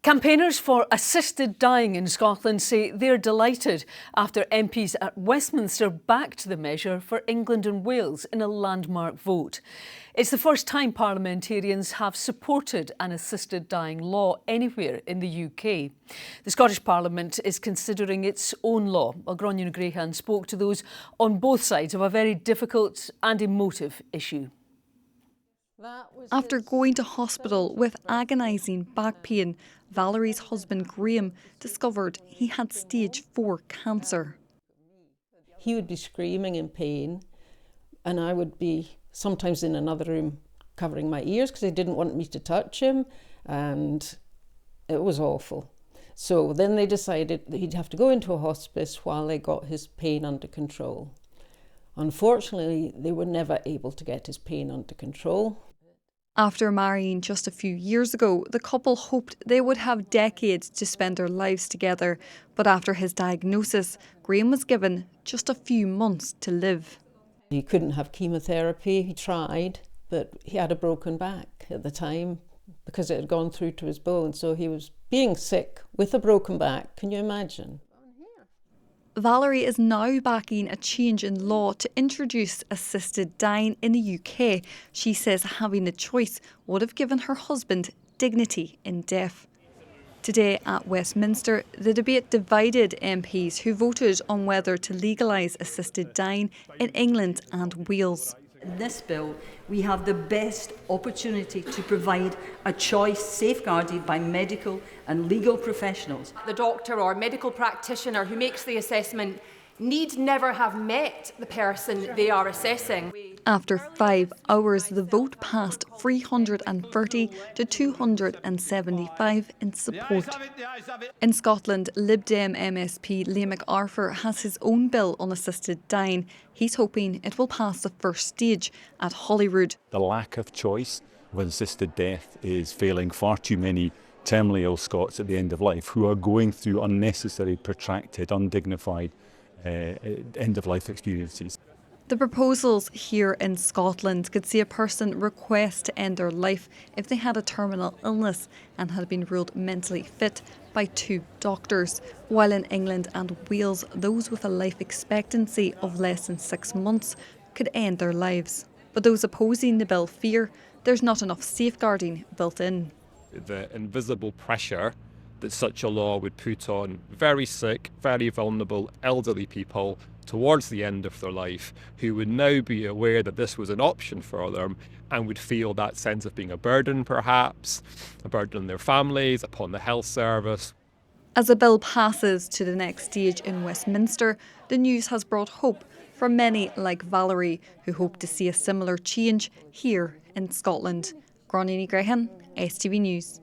Campaigners for assisted dying in Scotland say they're delighted after MPs at Westminster backed the measure for England and Wales in a landmark vote. It's the first time parliamentarians have supported an assisted dying law anywhere in the UK. The Scottish Parliament is considering its own law. Well, Grainne Ni Ghréacháin spoke to those on both sides of a very difficult and emotive issue. After going to hospital with agonising back pain, Valerie's husband Graham discovered he had stage 4 cancer. He would be screaming in pain, and I would be sometimes in another room covering my ears because they didn't want me to touch him, and it was awful. So then they decided that he'd have to go into a hospice while they got his pain under control. Unfortunately, they were never able to get his pain under control. After marrying just a few years ago, the couple hoped they would have decades to spend their lives together. But after his diagnosis, Graham was given just a few months to live. He couldn't have chemotherapy. He tried, but he had a broken back at the time because it had gone through to his bone. So he was being sick with a broken back. Can you imagine? Valerie is now backing a change in law to introduce assisted dying in the UK. She says having the choice would have given her husband dignity in death. Today at Westminster, the debate divided MPs who voted on whether to legalise assisted dying in England and Wales. In this bill, we have the best opportunity to provide a choice safeguarded by medical and legal professionals. The doctor or medical practitioner who makes the assessment need never have met the person they are assessing. After 5 hours, the vote passed 330 to 275 in support. In Scotland, Lib Dem MSP Liam MacArthur has his own bill on assisted dying. He's hoping it will pass the first stage at Holyrood. The lack of choice with assisted death is failing far too many terminally ill Scots at the end of life who are going through unnecessary, protracted, undignified end-of-life experiences. The proposals here in Scotland could see a person request to end their life if they had a terminal illness and had been ruled mentally fit by 2 doctors, while in England and Wales, those with a life expectancy of less than 6 months could end their lives. But those opposing the bill fear there's not enough safeguarding built in. The invisible pressure that such a law would put on very sick, very vulnerable elderly people towards the end of their life, who would now be aware that this was an option for them and would feel that sense of being a burden, perhaps, a burden on their families, upon the health service. As the bill passes to the next stage in Westminster, the news has brought hope for many like Valerie, who hope to see a similar change here in Scotland. Grainne Ni Ghréacháin, STV News.